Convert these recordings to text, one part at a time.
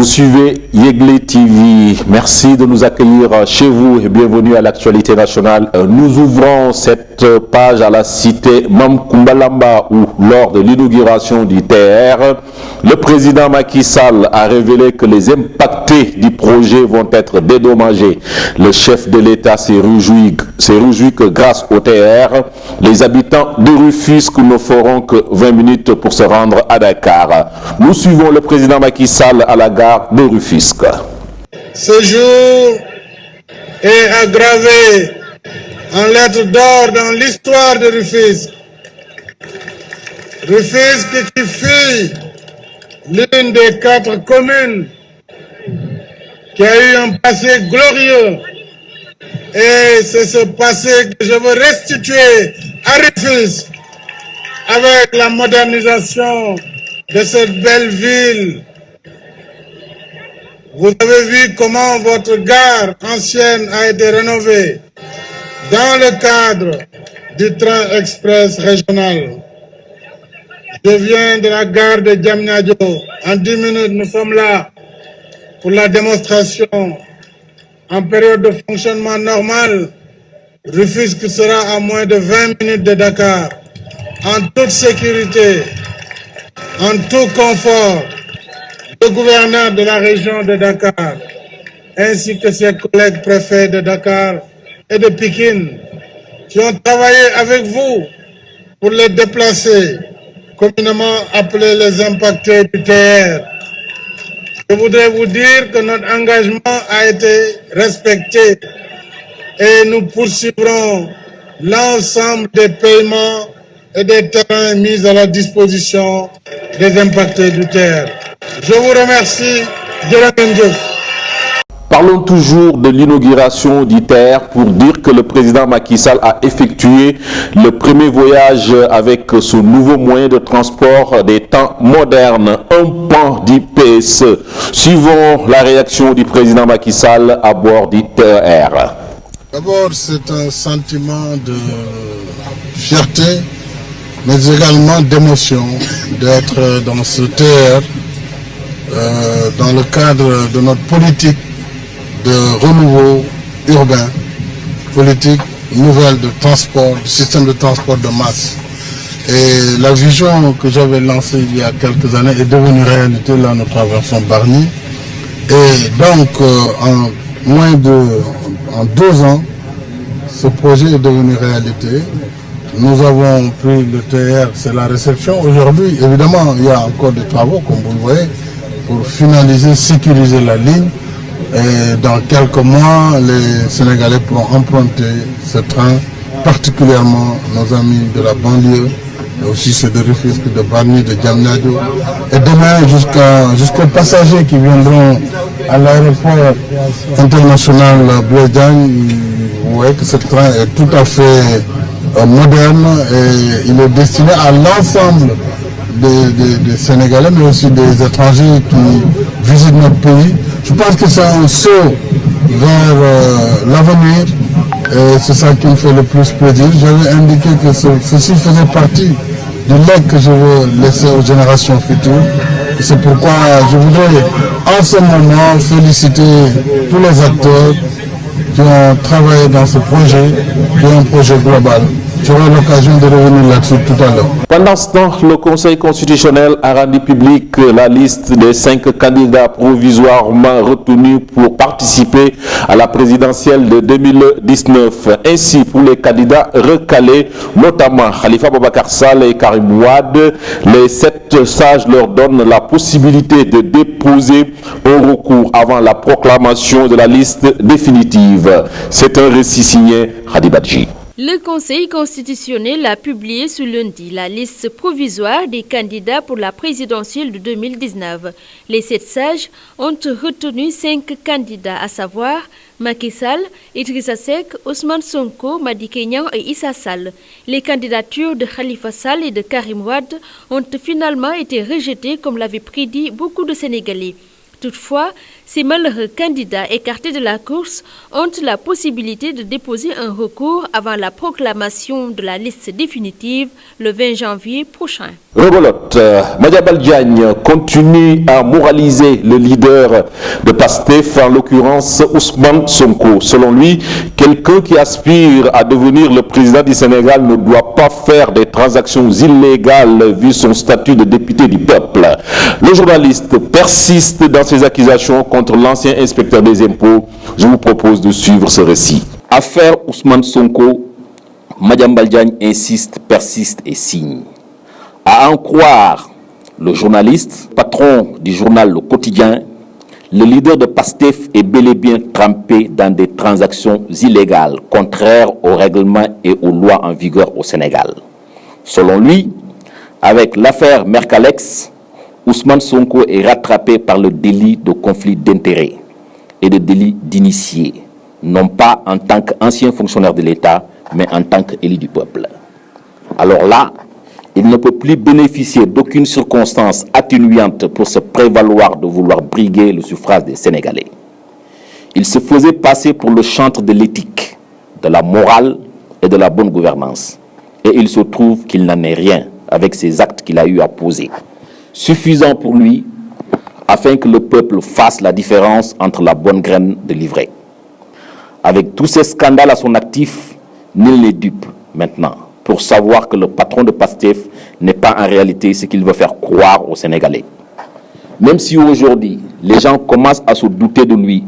Vous suivez Yegle TV. Merci de nous accueillir chez vous et bienvenue à l'actualité nationale. Nous ouvrons cette page à la cité Mamkoumbalamba où, lors de l'inauguration du TR, le président Macky Sall a révélé que les impactés du projet vont être dédommagés. Le chef de l'État s'est réjoui que grâce au TR, les habitants de Rufisque ne feront que 20 minutes pour se rendre à Dakar. Nous suivons le président Macky Sall à la gare de Rufisque. Ce jour est aggravé en lettres d'or dans l'histoire de Rufisque. Rufisque qui fut l'une des 4 communes qui a eu un passé glorieux. Et c'est ce passé que je veux restituer à Rufisque avec la modernisation de cette belle ville. Vous avez vu comment votre gare ancienne a été rénovée dans le cadre du train express régional. Je viens de la gare de Diamniadio. En 10 minutes, nous sommes là pour la démonstration. En période de fonctionnement normal, Rufisque sera à moins de 20 minutes de Dakar, en toute sécurité, en tout confort. Le gouverneur de la région de Dakar, ainsi que ses collègues préfets de Dakar et de Pikine, qui ont travaillé avec vous pour les déplacer, communément appelés les impactés du TR. Je voudrais vous dire que notre engagement a été respecté et nous poursuivrons l'ensemble des paiements et des terrains mis à la disposition des impactés du TR. Je vous remercie. Parlons toujours de l'inauguration d'ITER pour dire que le président Macky Sall a effectué le premier voyage avec ce nouveau moyen de transport des temps modernes, un pan d'IPSE. Suivons la réaction du président Macky Sall à bord d'ITER. D'abord, c'est un sentiment de fierté, mais également d'émotion d'être dans ce TR. Dans le cadre de notre politique de renouveau urbain, politique nouvelle de transport, de système de transport de masse. Et la vision que j'avais lancée il y a quelques années est devenue réalité. Là, nous traversons Bargny. Et donc, en 2 ans, ce projet est devenu réalité. Nous avons pris le TR, c'est la réception. Aujourd'hui, évidemment, il y a encore des travaux, comme vous le voyez, pour finaliser, sécuriser la ligne. Et dans quelques mois, les Sénégalais pourront emprunter ce train, particulièrement nos amis de la banlieue, et aussi ceux de Rufisque, de Bargny, de Diamniadio. Et demain, jusqu'aux passagers qui viendront à l'aéroport international Blaise Diagne, vous voyez que ce train est tout à fait moderne et il est destiné à l'ensemble des Sénégalais, mais aussi des étrangers qui visitent notre pays. Je pense que c'est un saut vers l'avenir et c'est ça qui me fait le plus plaisir. J'avais indiqué que ceci faisait partie du legs que je veux laisser aux générations futures. C'est pourquoi je voudrais en ce moment féliciter tous les acteurs qui ont travaillé dans ce projet, qui est un projet global. J'aurai l'occasion de revenir là-dessus tout à l'heure. Pendant ce temps, le Conseil constitutionnel a rendu public la liste des 5 candidats provisoirement retenus pour participer à la présidentielle de 2019. Ainsi, pour les candidats recalés, notamment Khalifa Boubacar Sall et Karim Wade, les 7 sages leur donnent la possibilité de déposer un recours avant la proclamation de la liste définitive. C'est un récit signé Khadi Badji. Le Conseil constitutionnel a publié ce lundi la liste provisoire des candidats pour la présidentielle de 2019. Les 7 sages ont retenu 5 candidats, à savoir Macky Sall, Idrissa Seck, Ousmane Sonko, Madické Niang et Issa Sall. Les candidatures de Khalifa Sall et de Karim Wade ont finalement été rejetées comme l'avaient prédit beaucoup de Sénégalais. Toutefois, Ces malheureux candidats écartés de la course ont la possibilité de déposer un recours avant la proclamation de la liste définitive le 20 janvier prochain. Rebelote, Madiambal Diagne continue à moraliser le leader de PASTEF, en l'occurrence Ousmane Sonko. Selon lui, quelqu'un qui aspire à devenir le président du Sénégal ne doit pas faire des transactions illégales vu son statut de député du peuple. Le journaliste persiste dans ses accusations contre l'ancien inspecteur des impôts. Je vous propose de suivre ce récit. Affaire Ousmane Sonko, Madiambal Diagne insiste, persiste et signe. À en croire le journaliste, patron du journal Le Quotidien, le leader de PASTEF est bel et bien trempé dans des transactions illégales, contraires aux règlements et aux lois en vigueur au Sénégal. Selon lui, avec l'affaire Mercalex, Ousmane Sonko est rattrapé par le délit de conflit d'intérêts et le délit d'initié, non pas en tant qu'ancien fonctionnaire de l'État, mais en tant qu'élu du peuple. Alors là, il ne peut plus bénéficier d'aucune circonstance atténuante pour se prévaloir de vouloir briguer le suffrage des Sénégalais. Il se faisait passer pour le chantre de l'éthique, de la morale et de la bonne gouvernance. Et il se trouve qu'il n'en est rien avec ces actes qu'il a eu à poser. Suffisant pour lui, afin que le peuple fasse la différence entre la bonne graine de l'ivraie. Avec tous ces scandales à son actif, nul n'est dupe maintenant pour savoir que le patron de PASTEF n'est pas en réalité ce qu'il veut faire croire aux Sénégalais. Même si aujourd'hui, les gens commencent à se douter de lui,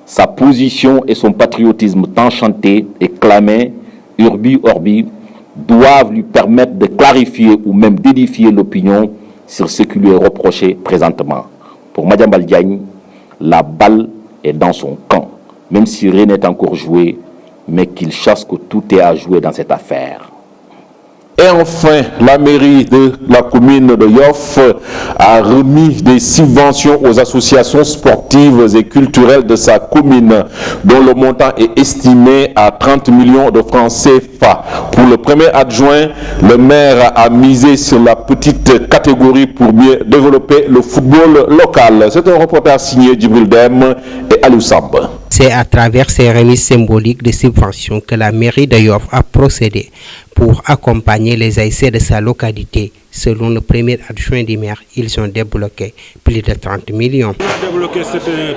sa position et son patriotisme tant chanté et clamé, urbi orbi, doivent lui permettre de clarifier ou même d'édifier l'opinion sur ce qui lui est reproché présentement. Pour Madiambal Diagne, la balle est dans son camp, même si rien n'est encore joué, mais qu'il chasse que tout est à jouer dans cette affaire. Et enfin, la mairie de la commune de Yoff a remis des subventions aux associations sportives et culturelles de sa commune, dont le montant est estimé à 30 millions de francs CFA. Pour le premier adjoint, le maire a misé sur la petite catégorie pour mieux développer le football local. C'est un reportage signé Djibril Dem et Aliou Samba. C'est à travers ces remises symboliques de subventions que la mairie de Yoff a procédé pour accompagner les ASC de sa localité. Selon le premier adjoint du maire, ils ont débloqué plus de 30 millions. On a débloqué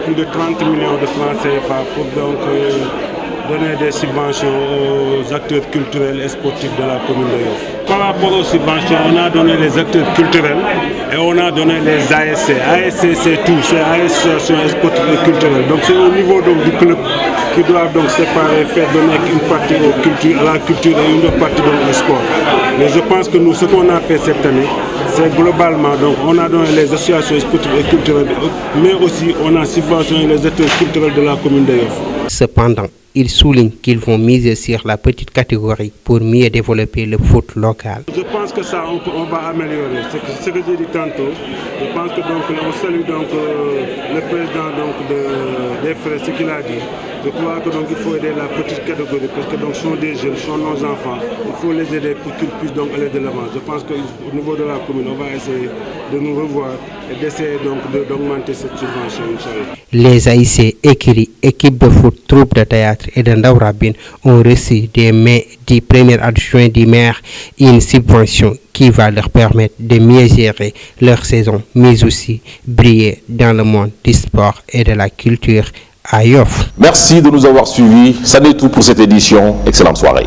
plus de 30 millions de francs CFA pour donc donner des subventions aux acteurs culturels et sportifs de la commune de Yoff. Par rapport aux subventions, on a donné les acteurs culturels et on a donné les ASC. ASC c'est tout, c'est association sportive et culturelle. Donc c'est au niveau donc, du club qui doit donc séparer, faire donner une partie à la culture et une autre partie donc, au sport. Mais je pense que nous, ce qu'on a fait cette année, c'est globalement, donc on a donné les associations sportives et culturelles, mais aussi on a subventionné les acteurs culturels de la commune de Yoff. Cependant, ils soulignent qu'ils vont miser sur la petite catégorie pour mieux développer le foot local. Je pense que ça, on va améliorer. C'est ce que j'ai dit tantôt. Je pense que donc, on salue donc, le président donc, des frères, ce qu'il a dit. Je crois que donc, il faut aider la petite catégorie parce que donc, ce sont des jeunes, ce sont nos enfants. Il faut les aider pour qu'ils puissent donc, aller de l'avant. Je pense qu'au niveau de la commune, on va essayer de nous revoir et d'essayer d'augmenter cette subvention, Inch'Allah. Les AIC écrits, équipe de foot, troupe de théâtre et de Ndaourabine ont reçu des mains du premier adjoint du maire une subvention qui va leur permettre de mieux gérer leur saison, mais aussi briller dans le monde du sport et de la culture à Yoff. Merci de nous avoir suivis. Ça n'est tout pour cette édition. Excellente soirée.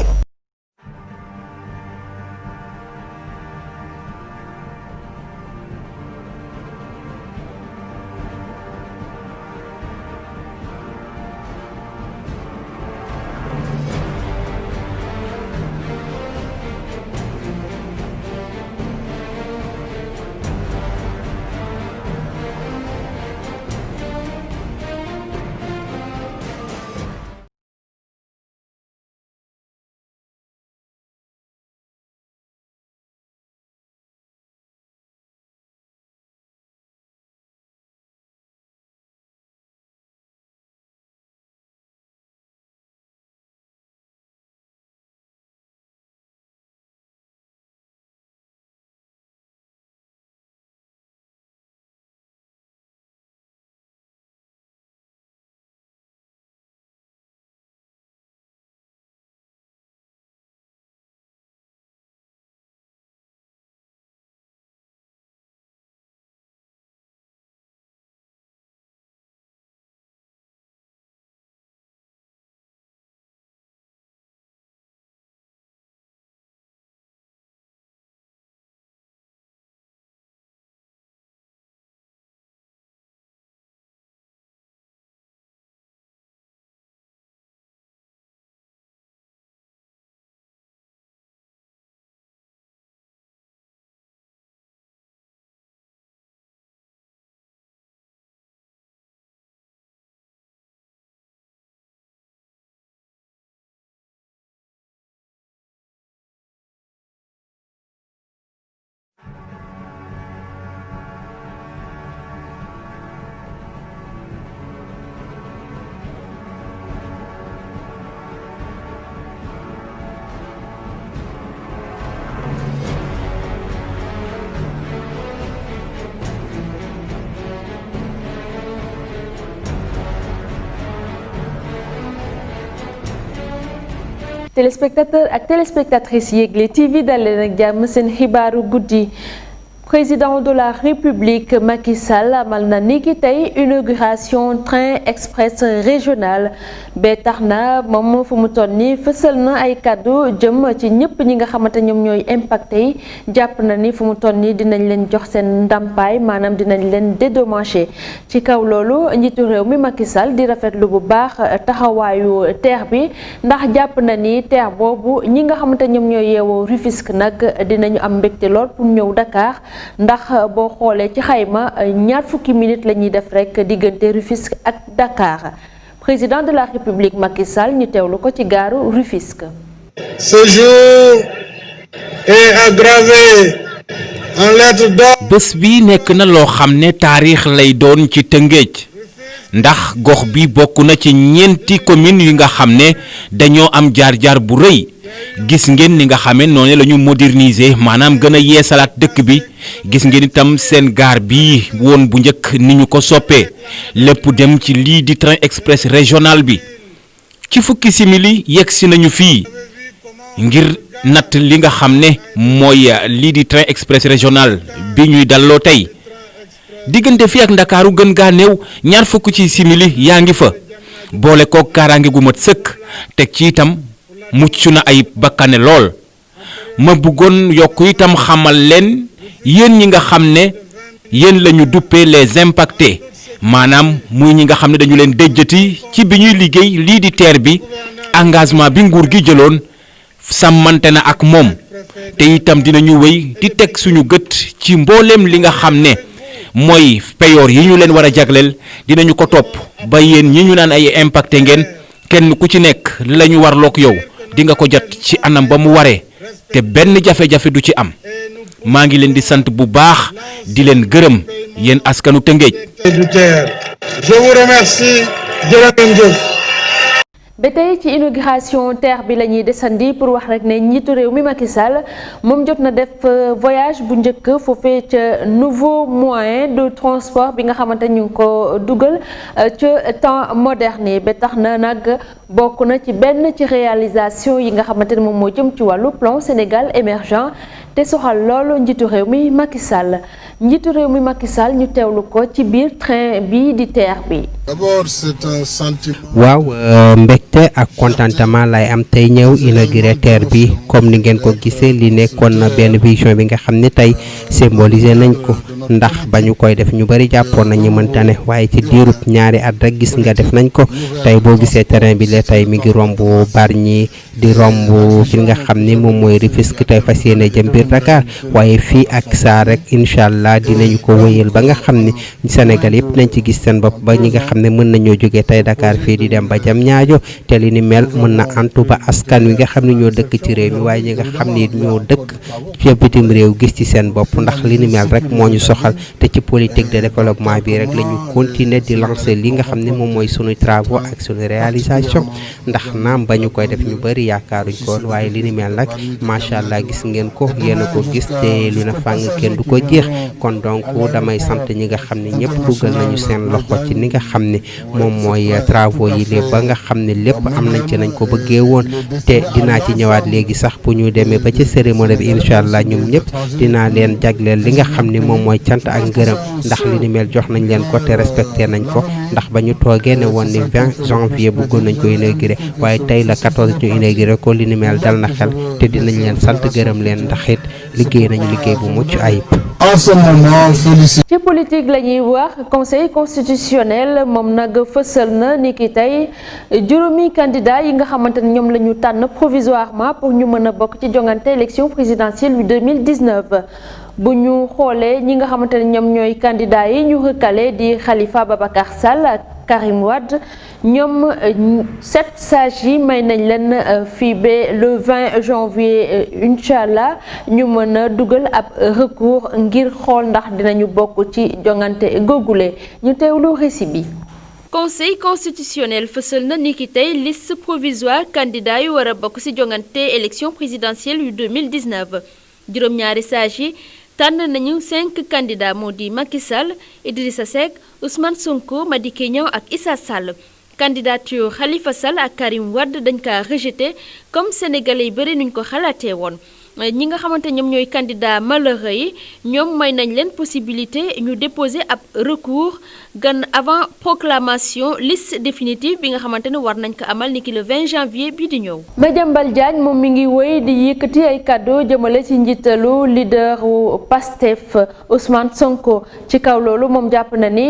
téléspectateurs ak téléspectatrices Yegle TV dal leen ak jàmm seen xibaaru guddi. Président de la République Macky Sall amal na niki tey inauguration train express régional ba tax na moom fu mu toll nii fësal na ay kàddu jëm ci ñëpp ñi nga xamante ñoom ñooy impacté yi jàpp na ni fu mu toll nii dinañ leen jox seen ndàmpaay maanaam dinañ leen dédommager ci kaw loolu njiitu réew mi Macky Sall di rafetlu bu baax taxawaayu TER bi ndax jàpp na ni TER boobu ñi nga xamante ñoom ñooy yeewoo Rufisque nag dinañu am mbégte lool pour ñëw Dakar. ndax boo xoolee ci xayma ñaar fukki minutes la ñuy def rek diggante Rufisque ak Dakar président de la République Macky Sall ñu teewlu ko ci gaaru Rufisque. Ce jour est aggravé en lettres d'or. bés bi nekk na loo xam ne taarix lay doon ci Tëngéej ndax gox bi bokk na ci ñeenti communes yi nga xam ne dañoo am jaar-jaar bu rëy. gis ngeen ni nga xamee noonu la ñu moderniser maanaam gën a yeesalaat dëkk bi gis ngeen itam seen gaar bi woon bu njëkk ni ñu ko soppee lépp dem ci lii di train express régional bi ci fukki simili yegg si nañu fii ngir natt li nga xam ne mooy lii di train express régional bi ñuy dalloo tey diggante fii ak Ndakaaru gën gaa néew ñaar fukk ci simili yaa ngi fa boole kook kaaraange gu mat sëkk teg ci itam mucc na ay bakkane lool ma bëggoon yokk itam xamal leen yéen ñi nga xam ne yéen la ñu duppee les impactés maanaam muy ñi nga xam ne dañu leen déjjati ci bi ñuy liggéey lii di TER bi engagement bi nguur gi jëloon sàmmante na ak moom te itam dinañu wéy di teg suñu gët ci mbooleem li nga xam ne mooy payoor yi ñu leen war a jagleel dinañu ko topp ba yéen ñi ñu naan ay impacté ngeen kenn ku ci nekk la ñu warlook yow di nga ko jot ci anam ba mu waree te benn jafe-jafe du ci am maa ngi leen di sant bu baax di leen gërëm yéen askanu Tëngéej. Je vous remercie. jërëjëf. ba tey ci inauguration TER bi la ñuy desandi pour wax rek ne njiitu réew mi Macky Sall moom jot na def voyage bu njëkk foofee ca nouveau moyen de transport bi nga xamante ñu ngi ko dugal ca temps moderne ba tax na nag bokk na ci benn ci réalisation yi nga xamante ne moom moo jëm ci wàllu plan Sénégal émergent te soxal loolu njiitu réew mi Macky Sall njiitu réew mi Macky Sall ñu teewlu ko ci biir train bi di TER bi. D'abord, c'est un sentiment. waaw mbégte ak contentement lay am tey ñëw inauguré TER bi comme ni ngeen ko gisee li nekkoon na benn vision bi nga xam ne tey symbolisé nañ ko ndax ba ñu koy def ñu bari jàppoon nañu mënta ne waaye ci diirub ñaari at rek gis nga def nañ ko tey boo gisee terrain bi la tey mi ngi romb Bargny di romb fi nga xam ni moom mooy Rufisque tey fas yéene jëm biir Dakar waaye fii ak saa rek incha allah dinañu ko wéyal ba nga xam ni Sénégal yëpp nañ ci gis seen bopp ba ñi nga xam ne mën nañoo jógee tey Dakar fii di dem ba jam ñaajo te li ni mel mën na antu ba askan wi nga xam ne ñoo dëkk ci réew mi waaye ñi nga xam ni ñoo dëkk ci bitim réew gis ci seen bopp ndax li ni mel rek moo ñu soxal te ci politique de développement bi rek la ñu continuer di lancer li nga xam ne moom mooy sunu travaux ak sunu réalisation ndax naam ba ñu koy def ñu bëri yaakaaruñ ko waaye li ni mel nag macha allah gis ngeen ko yéen a ko gis te lu na fàng kenn du ko jeex kon donc damay sant ñi nga xam ne ñëpp dugal nañu seen loxo ci ni nga xam ne moom mooy travaux yi lépp ba nga xam ne lépp am nañ ci nañ ko bëggee woon te dinaa ci ñëwaat léegi sax bu ñu demee ba ci cérémonie bi incha allah ñoom ñëpp dinaa leen jagleel li nga xam ne moom mooy cant ak ngërëm ndax li ni mel jox nañ leen ko te respecté nañ ko ndax ba ñu toogee ne woon ni 20 janvier bëggoon nañ ko inauguré waaye tey la 14 ñu inauguré ko li ni mel dal na xel te dinañ leen sant gërëm leen ndax it liggéey nañu liggéey bu mucc ayib. En ce moment, félicite. ci politique la ñuy wax conseil constitutionnel moom nag fësal na ni ki tey juróomi candidat yi nga xamante ne ñoom la ñu tànn provisoirement pour ñu mën a bokk ci jongante élection présidentielle yu 2019 bu ñu xoolee ñi nga xamante ne ñoom ñooy candidat yi ñu recalé di Khalifa Babacar Sall ak Karim Wade ñoom 7 sages yi may nañ leen fii ba le 20 janvier incha allah ñu mën a dugal ab recours ngir xool ndax dinañu bokk ci jongante googule ñu teewlu récit bi. conseil constitutionnel fësal na ni ki tey liste provisoire candidat yu war a bokk ci jongante élection présidentielle yu 2019 juróom-ñaari sages yi tànn nañu 5 candidats moo di Macky Sall Idrissa Seck Ousmane Sonko Madické Niang ak Issa Sall candidature Khalifa Sall ak Karim Wade dañ kaa rejeté comme sénégalais yi bëri nuñ ko xalaatee woon ñi nga xamante ñoom ñooy candidat malheureux yi ñoom may nañ leen possibilité ñu déposer ab recours gan avant proclamation liste définitive bi nga xamante ne war nañ ko amal niki le 20 janvier bii di ñëw. Madiambal Diagne moom mi ngi wéy di yëkkati ay kàddu jëmale ci njiitalu leader Pastef Ousmane Sonko ci kaw loolu moom jàpp na ni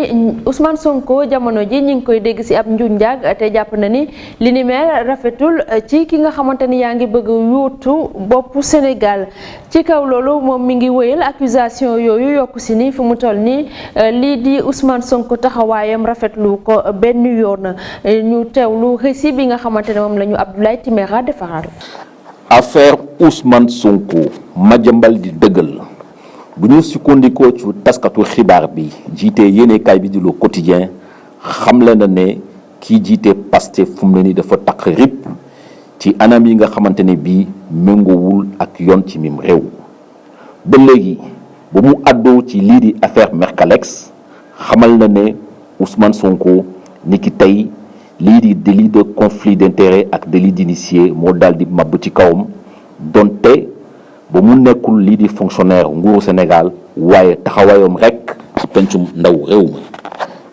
Ousmane Sonko jamono ji ñi ngi koy dégg ci ab njuñ njaag te jàpp na ni li ni mel rafetul ci ki nga xamante ni yaa ngi bëgg yuutu boppu Sénégal ci kaw loolu moom mi ngi wéyal accusation yooyu yokku si ni fu mu toll ni lii di Ousmane Sonko taxawaayam rafetlu ko benn yoon ñu teewlu récit bi nga xamante ne moom la ñu Abdoulaye Timéra defaral. affaire Ousmane Sonko Madiambal di dëggal bu ñu sukkandikoo ci taskatu xibaar bi jiite yéenekaay bi di Le Quotidien xamle na ne kii jiite Pastef fu mu ne ni dafa taq rip ci anam yi nga xamante ne bii méngoowul ak yoon ci mim réew ba léegi ba mu àddoo ci lii di affaire Mercalex xamal na ne Ousmane Sonko ni ki tey lii di délit de conflit d'intérêt ak délit d'initié moo daal di màbb ci kawam donte ba mu nekkul lii di fonctionnaire nguuru Sénégal waaye taxawaayam rek ci pencum ndaw réew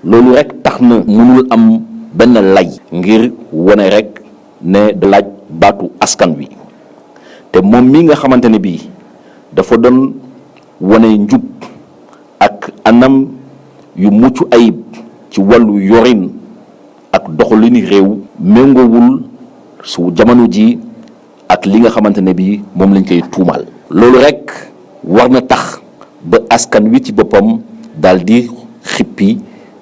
mi loolu rek tax na mënul am benn lay ngir wone rek ne da laaj baatu askan wi te moom mi nga xamante ne bii dafa doon wane njub ak anam yu mucc ayib ci wàllu yorin ak doxalini réew méngoowul su jamono ji ak li nga xamante ne bii moom lañ koy tuumal loolu rek war na tax ba askan wi ci boppam daal di xippi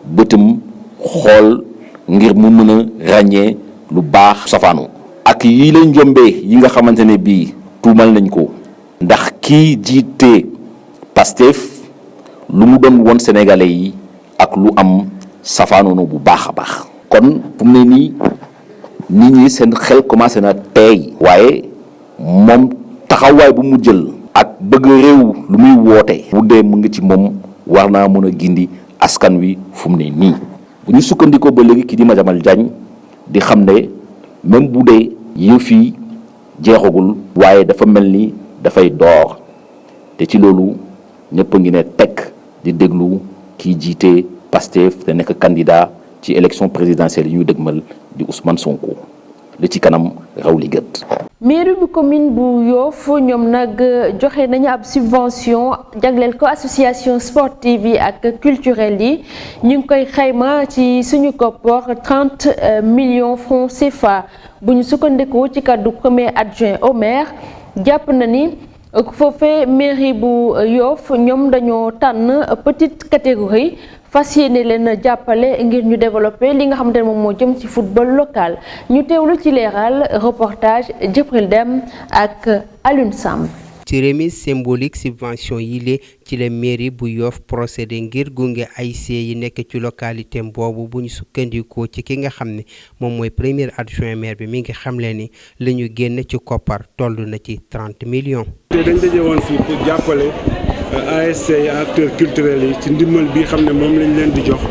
bëtam xool ngir mu mën a ràññee lu baax safaanu ak yi leen njombee yi nga xamante ne bii tuumal nañ ko ndax kii jiite Pastef lu mu doon woon sénégalais yi ak lu am safaanoonu bu baax a baax kon fu mu ne nii nit ñi seen xel commencé na teey waaye moom taxawaay bu mu jël ak bëgg réew lu muy woote bu dee mu ngi ci moom war naa mën a gindi askan wi fu mu ne nii bu ñu sukkandikoo ba léegi kii di Madiambal Diagne di xam ne même bu dee yëf yi jeexagul waaye dafa mel ni dafay door te ci loolu ñëpp a ngi ne tekk di déglu kii jiite Pastef te nekk candidat ci élection présidentielle yi ñu dëgmal di Ousmane Sonko li ci kanam raw li gët. mairie bu commune bu Yoff ñoom nag joxe nañu ab subvention jagleel ko association sportive yi ak culturelle yi ñu ngi koy xayma ci suñu koppor 30 millions francs CFA bu ñu sukkandikoo ci kàddu premier adjoint au maire jàpp na ni foofee mairie bu Yoff ñoom dañoo tànn petite catégorie fas yéene leen jàppale ngir ñu développer li nga xamante ne moom moo jëm ci football local ñu teewlu ci leeral reportage Djibril Dem ak Alioune Samb. ci remise symbolique subvention yi lée ci la mairie bu Yoff procédé ngir gunge ASC yi nekk ci localité boobu bu ñu sukkandikoo ci ki nga xam ne moom mooy premier adjoint maire bi mi ngi xamle ni la ñu génn ci koppar toll na ci 30 millions. te dañ daje woon fii pour jàppale ASC yi acteurs culturels yi ci ndimbal bi xam ne moom lañ leen di jox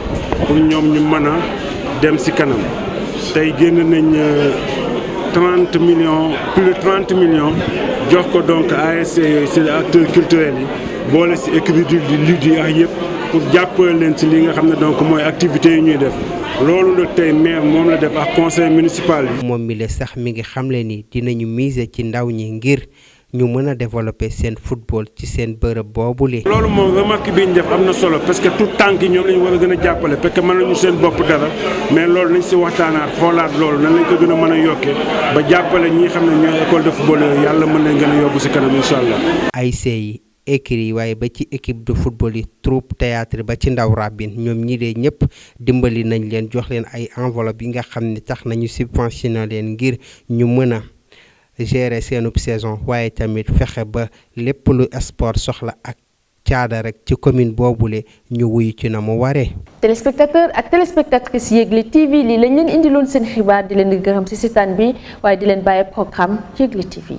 pour ñoom ñu mën a dem ci kanam tey génn nañ 30 millions plus de 30 millions jox ko donc ASC yooyu ci acteurs culturels yi boole ci équipe di lutte yi ak yëpp pour jàppale leen ci li nga xam ne donc mooy activités yi ñuy def loolu nag tey maire moom la def ak conseil municipal bi. moom mi la sax mi ngi xamle ni dinañu miser ci ndaw ñi ngir ñu mën a développer seen football ci seen bërëb boobule. loolu moom remarque bi ñu def am na solo parce que tout tànk yi ñoom la ñu war a gën a jàppale parce que mën nañu seen bopp dara mais loolu nañ si waxtaanaat xoolaat loolu nan lañ ko gën a mën a yokkee ba jàppale ñi xam ne ñooy école de football yooyu yàlla mën nañ gën a yóbbu si kanam incha allah. ASC yi écrit waaye ba ci équipe de football yi troupe théâtre ba ci ndaw rabine ñoom ñi de ñëpp dimbali nañ leen jox leen ay enveloppe yi nga xam ne tax nañu subventionné leen ngir ñu mën a gérer seenub saison waaye tamit fexe ba lépp lu sport soxla ak caada rek ci commune boobule ñu wuyu ci na mu waree. téléspectateur ak téléspectatrice Yegle TV lii lañ leen indiloon seen xibaar di leen di gërëm ci seetaan bi waaye di leen bàyyi programme Yegle TV.